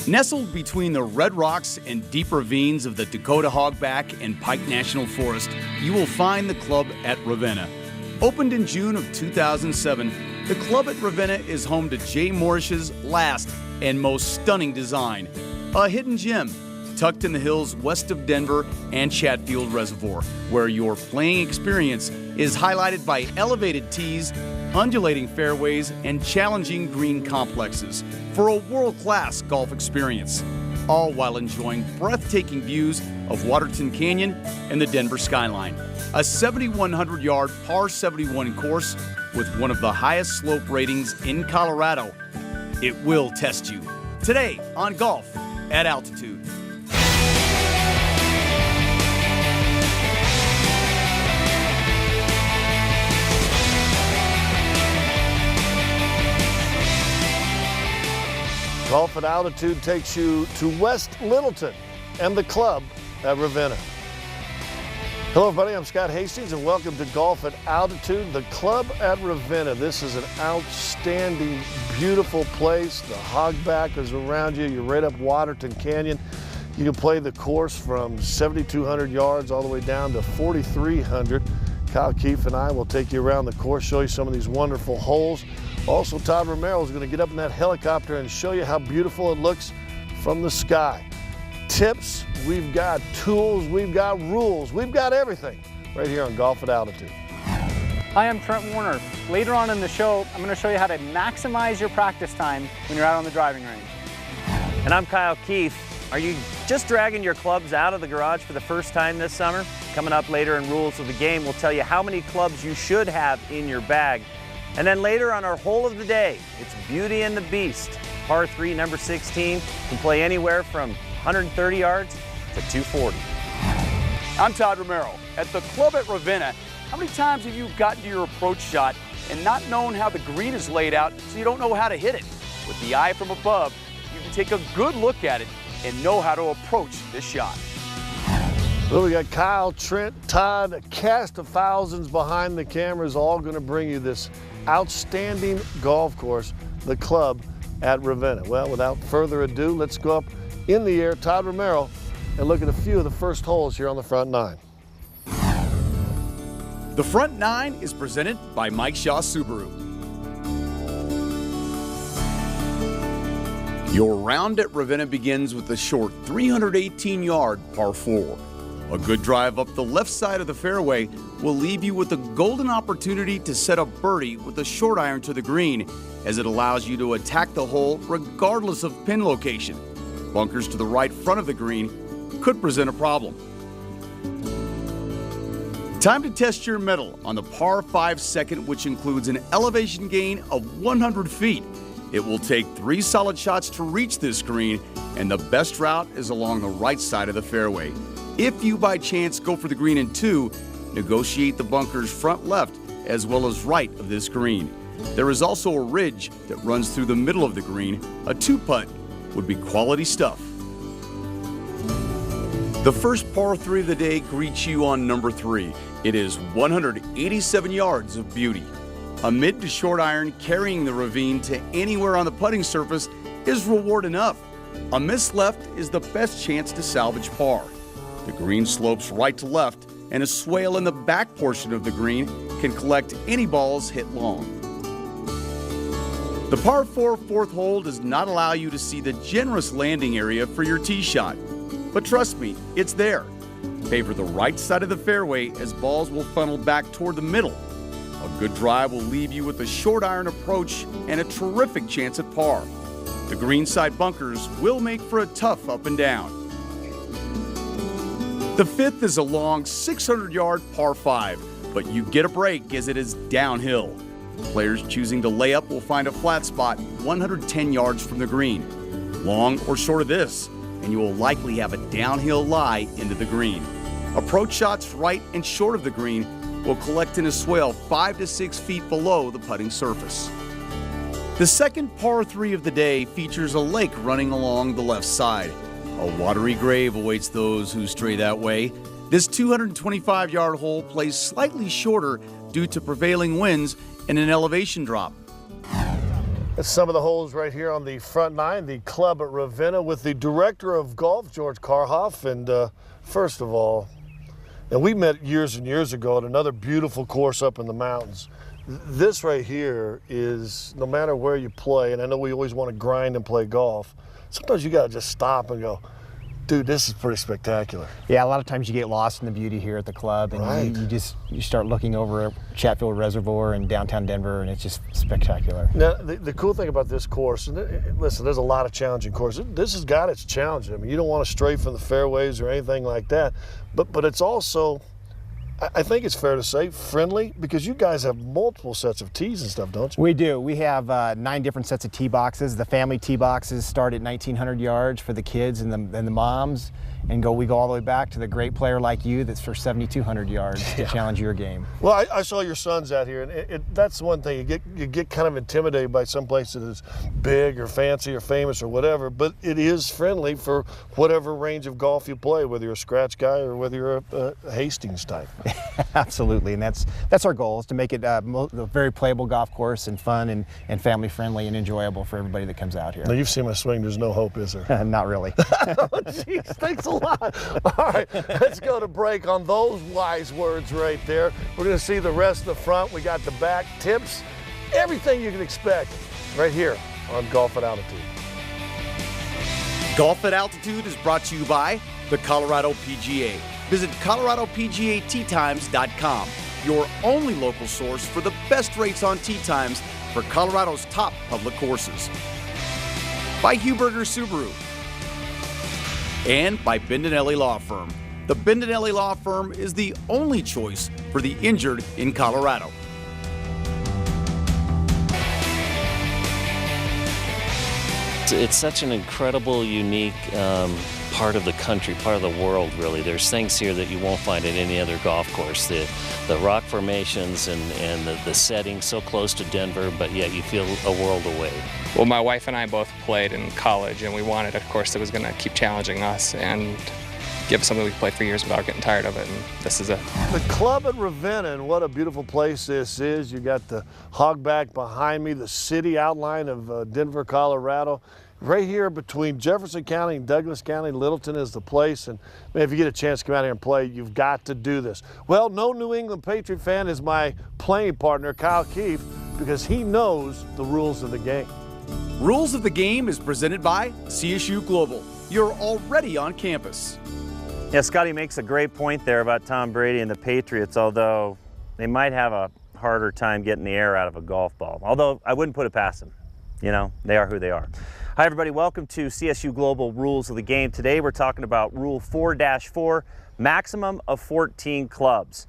Nestled between the red rocks and deep ravines of the Dakota Hogback and Pike National Forest, you will find the club at Ravenna. Opened in June of 2007, the club at Ravenna is home to Jay Morrish's last and most stunning design, a hidden gem tucked in the hills west of Denver and Chatfield Reservoir, where your playing experience is highlighted by elevated tees, undulating fairways, and challenging green complexes for a world-class golf experience, all while enjoying breathtaking views of Waterton Canyon and the Denver skyline. A 7,100-yard par 71 course with one of the highest slope ratings in Colorado. It will test you. Today on Golf at Altitude. Golf at Altitude takes you to West Littleton and the club at Ravenna. Hello everybody, I'm Scott Hastings and welcome to Golf at Altitude, the club at Ravenna. This is an outstanding, beautiful place. The hogback is around you. You're right up Waterton Canyon. You can play the course from 7,200 yards all the way down to 4,300. Kyle Keefe and I will take you around the course, show you some of these wonderful holes. Also, Todd Romero is going to get up in that helicopter and show you how beautiful it looks from the sky. Tips, we've got tools, we've got rules, we've got everything right here on Golf at Altitude. Hi, I'm Trent Warner. Later on in the show, I'm going to show you how to maximize your practice time when you're out on the driving range. And I'm Kyle Keefe. Are you just dragging your clubs out of the garage for the first time this summer? Coming up later in Rules of the Game, we'll tell you how many clubs you should have in your bag. And then later on our hole of the day, it's Beauty and the Beast. Par 3, number 16, can play anywhere from 130 yards to 240. I'm Todd Romero. At the club at Ravenna, how many times have you gotten to your approach shot and not known how the green is laid out so you don't know how to hit it? With the eye from above, you can take a good look at it and know how to approach this shot. Well, we got Kyle, Trent, Todd, a cast of thousands behind the cameras, all going to bring you this outstanding golf course, the club at Ravenna. Well, without further ado, let's go up in the air, Todd Romero, and look at a few of the first holes here on the front nine. The front nine is presented by Mike Shaw Subaru. Your round at Ravenna begins with the short 318-yard par 4. A good drive up the left side of the fairway will leave you with a golden opportunity to set up birdie with a short iron to the green, as it allows you to attack the hole regardless of pin location. Bunkers to the right front of the green could present a problem. Time to test your mettle on the par 5 second, which includes an elevation gain of 100 feet. It will take 3 solid shots to reach this green, and the best route is along the right side of the fairway. If you by chance go for the green in 2, negotiate the bunkers front left as well as right of this green. There is also a ridge that runs through the middle of the green. A 2-putt would be quality stuff. The first par 3 of the day greets you on number 3. It is 187 yards of beauty. A mid to short iron carrying the ravine to anywhere on the putting surface is reward enough. A miss left is the best chance to salvage par. The green slopes right to left, and a swale in the back portion of the green can collect any balls hit long. The par 4 fourth hole does not allow you to see the generous landing area for your tee shot. But trust me, it's there. Favor the right side of the fairway as balls will funnel back toward the middle. A good drive will leave you with a short iron approach and a terrific chance at par. The greenside bunkers will make for a tough up and down. The 5th is a long 600-yard par 5, but you get a break as it is downhill. Players choosing to lay up will find a flat spot 110 yards from the green. Long or short of this, and you will likely have a downhill lie into the green. Approach shots right and short of the green will collect in a swale 5 to 6 feet below the putting surface. The second par 3 of the day features a lake running along the left side. A watery grave awaits those who stray that way. This 225-yard hole plays slightly shorter due to prevailing winds and an elevation drop. That's some of the holes right here on the front nine, the club at Ravenna, with the director of golf, George Karhoff. And first of all, and we met years and years ago at another beautiful course up in the mountains. This right here is, no matter where you play, and I know we always want to grind and play golf, sometimes you got to just stop and go, dude, this is pretty spectacular. Yeah, a lot of times you get lost in the beauty here at the club, and right. you start looking over Chatfield Reservoir and downtown Denver, and it's just spectacular. Now, the cool thing about this course, and listen, there's a lot of challenging courses. This has got its challenges. I mean, you don't want to stray from the fairways or anything like that, but it's also, I think it's fair to say, friendly, because you guys have multiple sets of tees and stuff, don't you? We do. We have 9 different sets of tee boxes. The family tee boxes start at 1,900 yards for the kids and the moms, and we go all the way back to the great player like you that's for 7,200 yards to challenge your game. Well, I saw your sons out here, and that's one thing. You get kind of intimidated by some place that is big or fancy or famous or whatever, but it is friendly for whatever range of golf you play, whether you're a scratch guy or whether you're a Hastings type. Absolutely, and that's our goal, is to make it a very playable golf course and fun and family friendly and enjoyable for everybody that comes out here. Now, you've seen my swing. There's no hope, is there? Not really. Oh, jeez, thanks a lot. All right, let's go to break on those wise words right there. We're going to see the rest of the front. We got the back, tips, everything you can expect right here on Golf at Altitude. Golf at Altitude is brought to you by the Colorado PGA. Visit ColoradoPGATeetimes.com, your only local source for the best rates on tee times for Colorado's top public courses. By Huberger Subaru. And by Bendinelli Law Firm. The Bendinelli Law Firm is the only choice for the injured in Colorado. It's such an incredible, unique part of the country, part of the world, really. There's things here that you won't find at any other golf course. The rock formations and the setting so close to Denver, but yet you feel a world away. Well, my wife and I both played in college, and we wanted a course that was going to keep challenging us and give us something we could play for years without getting tired of it, and this is it. The club at Ravenna, and what a beautiful place this is. You got the hogback behind me, the city outline of Denver, Colorado. Right here between Jefferson County and Douglas County, Littleton is the place. And man, if you get a chance to come out here and play, you've got to do this. Well, no New England Patriot fan is my playing partner, Kyle Keefe, because he knows the rules of the game. Rules of the Game is presented by CSU Global. You're already on campus. Yeah, Scotty makes a great point there about Tom Brady and the Patriots, although they might have a harder time getting the air out of a golf ball. Although I wouldn't put it past them. You know, they are who they are. Hi everybody, welcome to CSU Global Rules of the Game. Today we're talking about Rule 4-4, maximum of 14 clubs.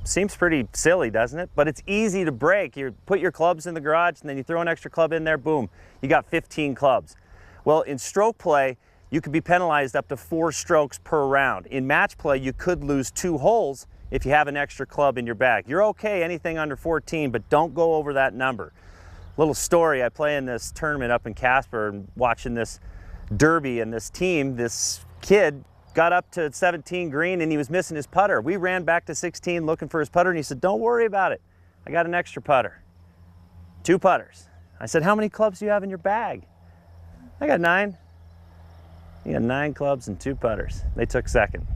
Seems pretty silly, doesn't it? But it's easy to break. You put your clubs in the garage and then you throw an extra club in there, boom, you got 15 clubs. Well, in stroke play, you could be penalized up to 4 strokes per round. In match play, you could lose 2 holes if you have an extra club in your bag. You're okay anything under 14, but don't go over that number. Little story, I play in this tournament up in Casper and watching this derby, and this team, this kid got up to 17 green and he was missing his putter. We ran back to 16 looking for his putter and he said, don't worry about it. I got an extra putter. 2 putters. I said, how many clubs do you have in your bag? I got 9. You got 9 clubs and 2 putters. They took second.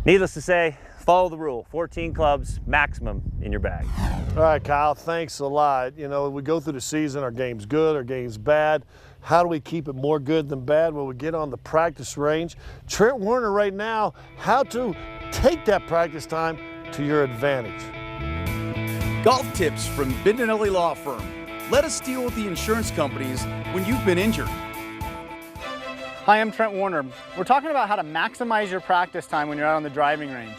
Needless to say, follow the rule. 14 clubs maximum in your bag. All right, Kyle, thanks a lot. You know, we go through the season, our game's good, our game's bad. How do we keep it more good than bad? Well, we get on the practice range. Trent Warner right now, how to take that practice time to your advantage. Golf tips from Bendinelli Law Firm. Let us deal with the insurance companies when you've been injured. Hi, I'm Trent Warner. We're talking about how to maximize your practice time when you're out on the driving range.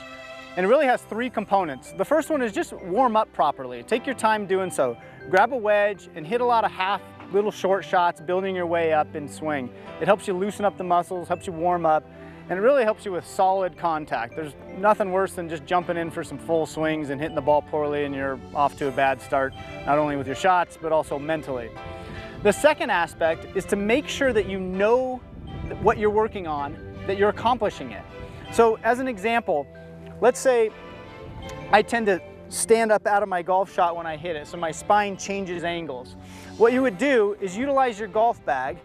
And it really has 3 components. The first one is just warm up properly. Take your time doing so. Grab a wedge and hit a lot of little short shots, building your way up in swing. It helps you loosen up the muscles, helps you warm up, and it really helps you with solid contact. There's nothing worse than just jumping in for some full swings and hitting the ball poorly and you're off to a bad start, not only with your shots, but also mentally. The second aspect is to make sure that you know what you're working on, that you're accomplishing it. So as an example, let's say I tend to stand up out of my golf shot when I hit it, so my spine changes angles. What you would do is utilize your golf bag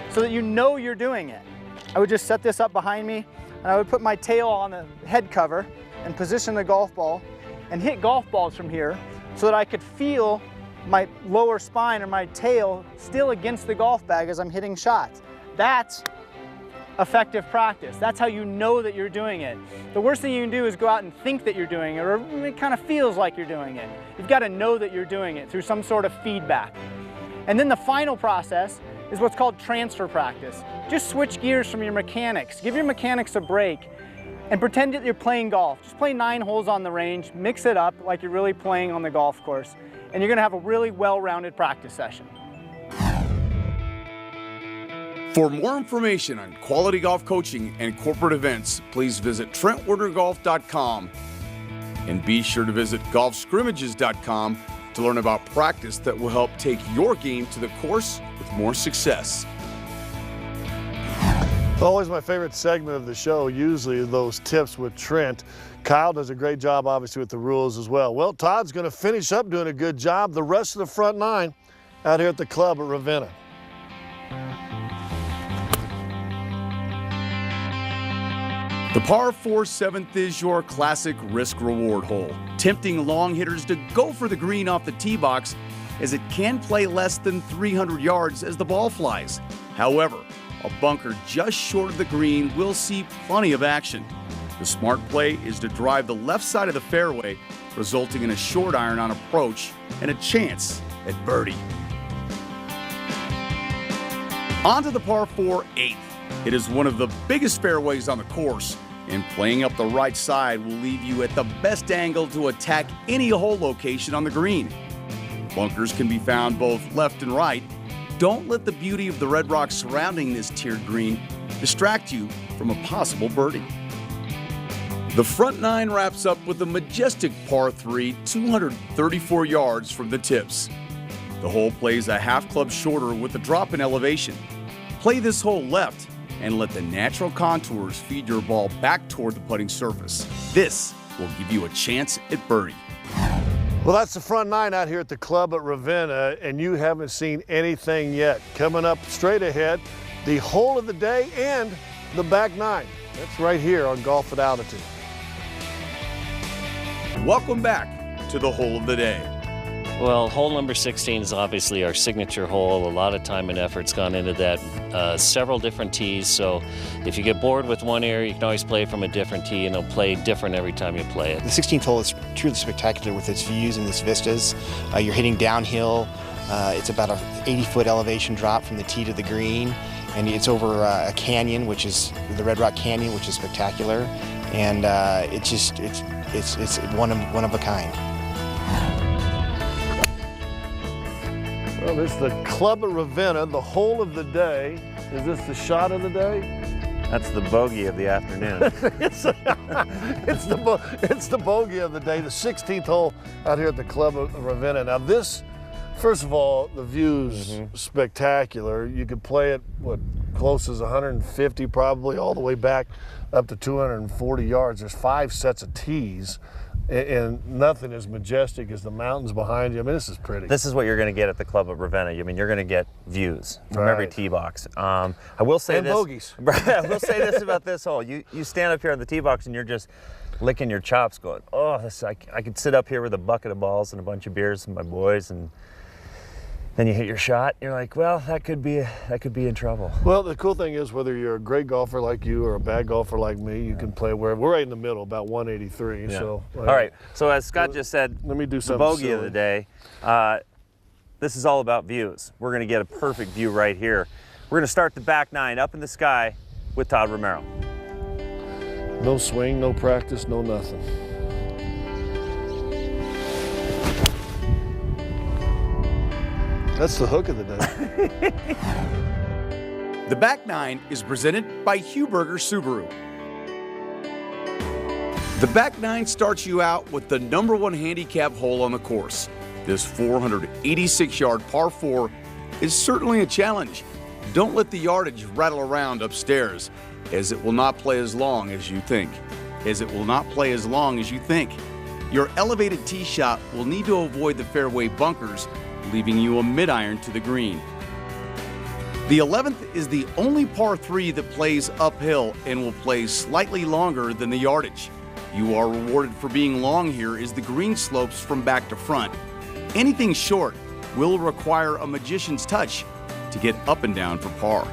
so that you know you're doing it. I would just set this up behind me, and I would put my tail on the head cover and position the golf ball and hit golf balls from here so that I could feel my lower spine or my tail still against the golf bag as I'm hitting shots. That's effective practice. That's how you know that you're doing it. The worst thing you can do is go out and think that you're doing it, or it kind of feels like you're doing it. You've got to know that you're doing it through some sort of feedback. And then the final process is what's called transfer practice. Just switch gears from your mechanics. Give your mechanics a break and pretend that you're playing golf. Just play 9 holes on the range, mix it up like you're really playing on the golf course, and you're gonna have a really well-rounded practice session. For more information on quality golf coaching and corporate events, please visit TrentWarnerGolf.com, and be sure to visit GolfScrimmages.com to learn about practice that will help take your game to the course with more success. Always my favorite segment of the show, usually those tips with Trent. Kyle does a great job, obviously, with the rules as well. Well, Todd's going to finish up doing a good job. The rest of the front 9 out here at the club at Ravenna. The par 4 7th is your classic risk-reward hole, tempting long hitters to go for the green off the tee box, as it can play less than 300 yards as the ball flies. However, a bunker just short of the green will see plenty of action. The smart play is to drive the left side of the fairway, resulting in a short iron on approach and a chance at birdie. On to the par 4 8th. It is one of the biggest fairways on the course, and playing up the right side will leave you at the best angle to attack any hole location on the green. Bunkers can be found both left and right. Don't let the beauty of the red rocks surrounding this tiered green distract you from a possible birdie. The front 9 wraps up with a majestic par 3, 234 yards from the tips. The hole plays a half club shorter with a drop in elevation. Play this hole left and let the natural contours feed your ball back toward the putting surface. This will give you a chance at birdie. Well, that's the front 9 out here at the club at Ravenna, and you haven't seen anything yet. Coming up straight ahead, the hole of the day and the back 9. That's right here on Golf at Altitude. Welcome back to the hole of the day. Well, hole number 16 is obviously our signature hole. A lot of time and effort's gone into that. Several different tees, so if you get bored with one area, you can always play from a different tee, and it'll play different every time you play it. The 16th hole is truly spectacular with its views and its vistas. You're hitting downhill. It's about an 80-foot elevation drop from the tee to the green, and it's over a canyon, which is the Red Rock Canyon, which is spectacular, and it's one of a kind. Well, this is the club at Ravenna, the hole of the day. Is this the shot of the day? That's the bogey of the afternoon. it's the bogey of the day, the 16th hole out here at the club at Ravenna. Now this, first of all, the view's spectacular. You could play it, close as 150 probably, all the way back up to 240 yards. There's 5 sets of tees. And nothing as majestic as the mountains behind you. I mean, this is pretty. This is what you're going to get at the club at Ravenna. I mean, you're going to get views from every tee box. I will say and this. bogeys. I will say this about this hole. You stand up here on the tee box and you're just licking your chops, going, "Oh, I could sit up here with a bucket of balls and a bunch of beers with my boys," and then you hit your shot. And you're like, "Well, that could be in trouble." Well, the cool thing is, whether you're a great golfer like you or a bad golfer like me, you can play wherever. We're right in the middle, about 183. Yeah. So, all right. So as Scott just said, let me do the something bogey silly. of the day. This is all about views. We're going to get a perfect view right here. We're going to start the back 9 up in the sky with Todd Romero. No swing, no practice, no nothing. That's the hook of the day. The back 9 is presented by Huberger Subaru. The back 9 starts you out with the number 1 handicap hole on the course. This 486-yard par 4 is certainly a challenge. Don't let the yardage rattle around upstairs, as it will not play as long as you think. Your elevated tee shot will need to avoid the fairway bunkers leaving you a mid-iron to the green. The 11th is the only par 3 that plays uphill and will play slightly longer than the yardage. You are rewarded for being long here as the green slopes from back to front. Anything short will require a magician's touch to get up and down for par.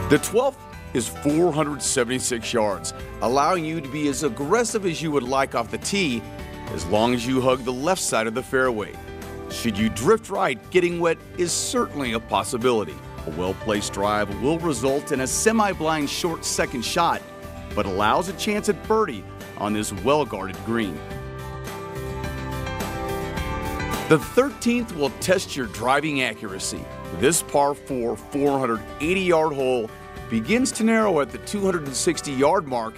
The 12th is 476 yards, allowing you to be as aggressive as you would like off the tee, as long as you hug the left side of the fairway. Should you drift right, getting wet is certainly a possibility. A well-placed drive will result in a semi-blind short second shot, but allows a chance at birdie on this well-guarded green. The 13th will test your driving accuracy. This par 4 480-yard hole begins to narrow at the 260-yard mark.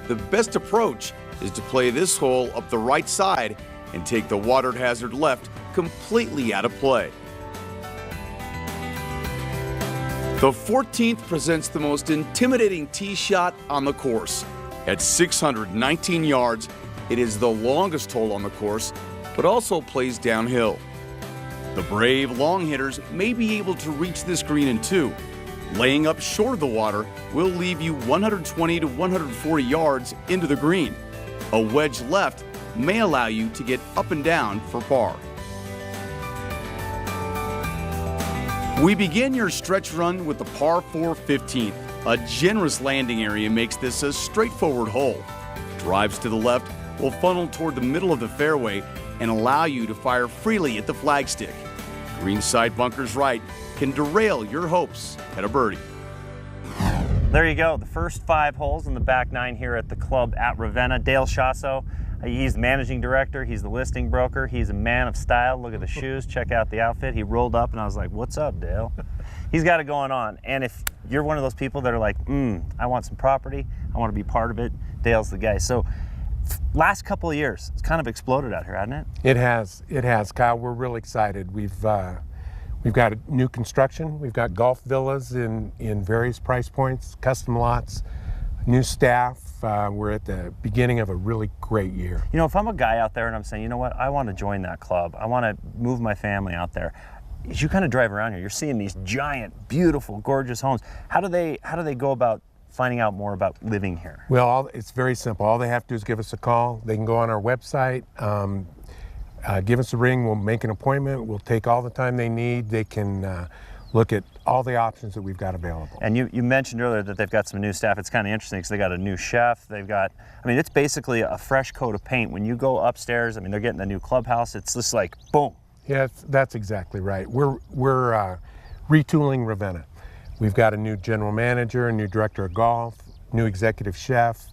The best approach is to play this hole up the right side and take the water hazard left completely out of play. The 14th presents the most intimidating tee shot on the course. At 619 yards, it is the longest hole on the course, but also plays downhill. The brave long hitters may be able to reach this green in 2. Laying up short of the water will leave you 120 to 140 yards into the green. A wedge left may allow you to get up and down for par. We begin your stretch run with the par 4 15th. A generous landing area makes this a straightforward hole. Drives to the left will funnel toward the middle of the fairway and allow you to fire freely at the flagstick. Greenside bunkers right can derail your hopes at a birdie. There you go, the first 5 holes in the back 9 here at the club at Ravenna. Dale Chasso, he's the managing director, he's the listing broker, he's a man of style. Look at the shoes, check out the outfit. He rolled up and I was like, what's up, Dale? He's got it going on. And if you're one of those people that are like, I want some property, I want to be part of it, Dale's the guy. So last couple of years, it's kind of exploded out here, hasn't it? It has, Kyle. We're really excited. We've got new construction. We've got golf villas in various price points, custom lots, new staff. We're at the beginning of a really great year. You know, if I'm a guy out there and I'm saying, you know what, I want to join that club, I want to move my family out there. As you kind of drive around here, you're seeing these giant, beautiful, gorgeous homes. How do they go about finding out more about living here? Well, it's very simple. All they have to do is give us a call. They can go on our website, give us a ring. We'll make an appointment. We'll take all the time they need. They can look at all the options that we've got available. And you mentioned earlier that they've got some new staff. It's kind of interesting because they got a new chef. They've got, I mean, it's basically a fresh coat of paint. When you go upstairs, I mean, they're getting the new clubhouse. It's just like, boom. Yeah, that's exactly right. We're retooling Ravenna. We've got a new general manager, a new director of golf, new executive chef.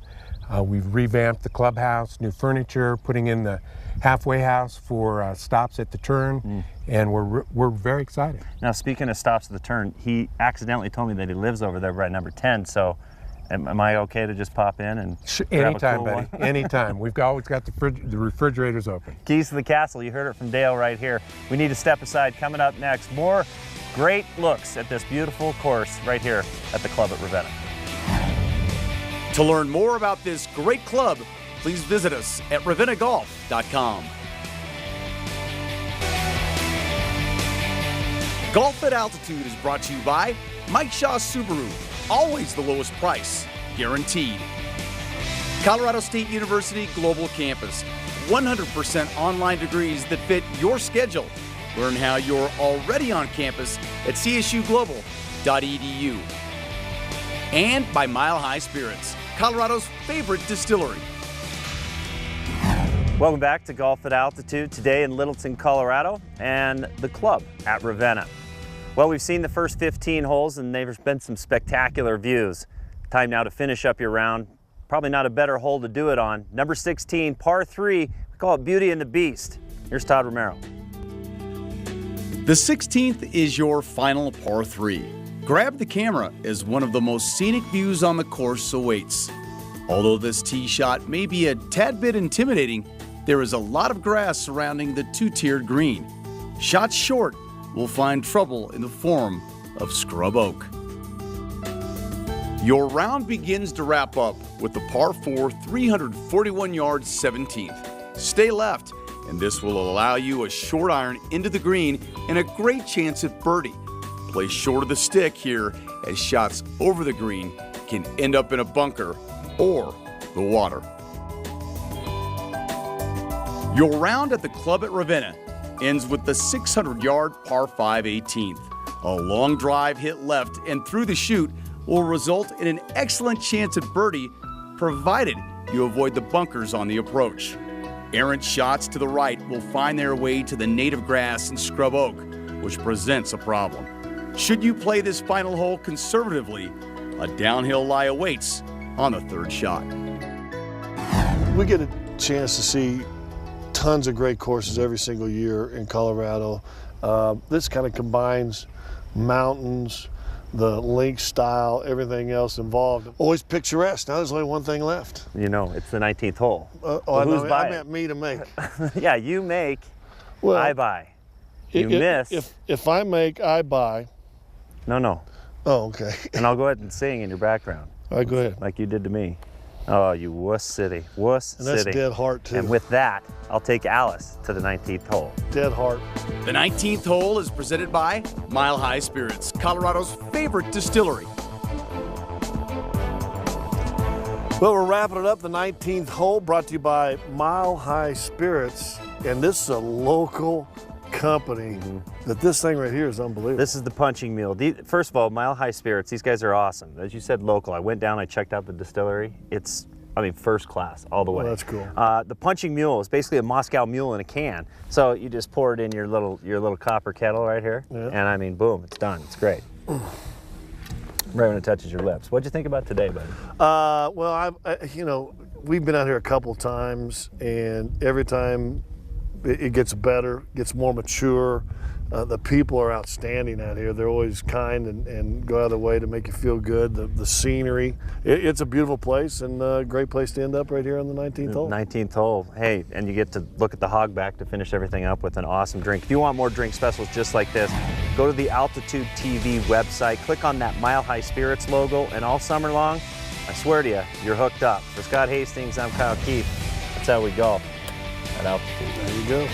We've revamped the clubhouse, new furniture, putting in the halfway house for stops at the turn, and we're very excited. Now, speaking of stops at the turn, he accidentally told me that he lives over there by number 10, so am I okay to just pop in and grab anytime, a cool buddy, one? Anytime. We've always got the refrigerators open. Keys to the castle, you heard it from Dale right here. We need to step aside. Coming up next, more great looks at this beautiful course right here at the club at Ravenna. To learn more about this great club, please visit us at ravennagolf.com. Golf at Altitude is brought to you by Mike Shaw Subaru. Always the lowest price, guaranteed. Colorado State University Global Campus. 100% online degrees that fit your schedule. Learn how you're already on campus at csuglobal.edu. And by Mile High Spirits, Colorado's favorite distillery. Welcome back to Golf at Altitude, today in Littleton, Colorado, and the club at Ravenna. Well, we've seen the first 15 holes, and there's been some spectacular views. Time now to finish up your round. Probably not a better hole to do it on. Number 16, par 3, we call it Beauty and the Beast. Here's Todd Romero. The 16th is your final par 3. Grab the camera as one of the most scenic views on the course awaits. Although this tee shot may be a tad bit intimidating, there is a lot of grass surrounding the 2-tiered green. Shots short will find trouble in the form of scrub oak. Your round begins to wrap up with the par 4 341 yards 17th. Stay left and this will allow you a short iron into the green and a great chance at birdie. Play short of the stick here, as shots over the green can end up in a bunker or the water. Your round at the club at Ravenna ends with the 600-yard par 5 18th. A long drive hit left and through the chute will result in an excellent chance at birdie, provided you avoid the bunkers on the approach. Errant shots to the right will find their way to the native grass and scrub oak, which presents a problem. Should you play this final hole conservatively, a downhill lie awaits on the third shot. We get a chance to see tons of great courses every single year in Colorado. This kind of combines mountains, the link style, everything else involved. Always picturesque. Now there's only one thing left. You know, it's the 19th hole. I meant me to make. Yeah, you make, Well, I buy. You miss. If I make, I buy. No. Oh, okay. And I'll go ahead and sing in your background. All right, go ahead. Like you did to me. Oh, you wuss city. Wuss And that's city. dead heart, too. And with that, I'll take Alice to the 19th hole. Dead heart. The 19th hole is presented by Mile High Spirits, Colorado's favorite distillery. Well, we're wrapping it up. The 19th hole brought to you by Mile High Spirits. And this is a local company that this thing right here is unbelievable. This is the punching mule. First of all, Mile High Spirits, these guys are awesome. As you said, local. I went down, I checked out the distillery. It's, first class all the way. Well, that's cool. The punching mule is basically a Moscow mule in a can. So you just pour it in your little copper kettle right here. Yeah. And boom, it's done. It's great. Right when it touches your lips. What'd you think about today, buddy? Well, we've been out here a couple times, and every time it gets better, gets more mature. The people are outstanding out here. They're always kind and go out of their way to make you feel good. The scenery, it's a beautiful place and a great place to end up right here on the 19th hole. 19th hole. Hey, and you get to look at the hogback to finish everything up with an awesome drink. If you want more drink specials just like this, go to the Altitude TV website, click on that Mile High Spirits logo, and all summer long, I swear to you, you're hooked up. For Scott Hastings, I'm Kyle Keith. That's how we golf at Altitude. There you go.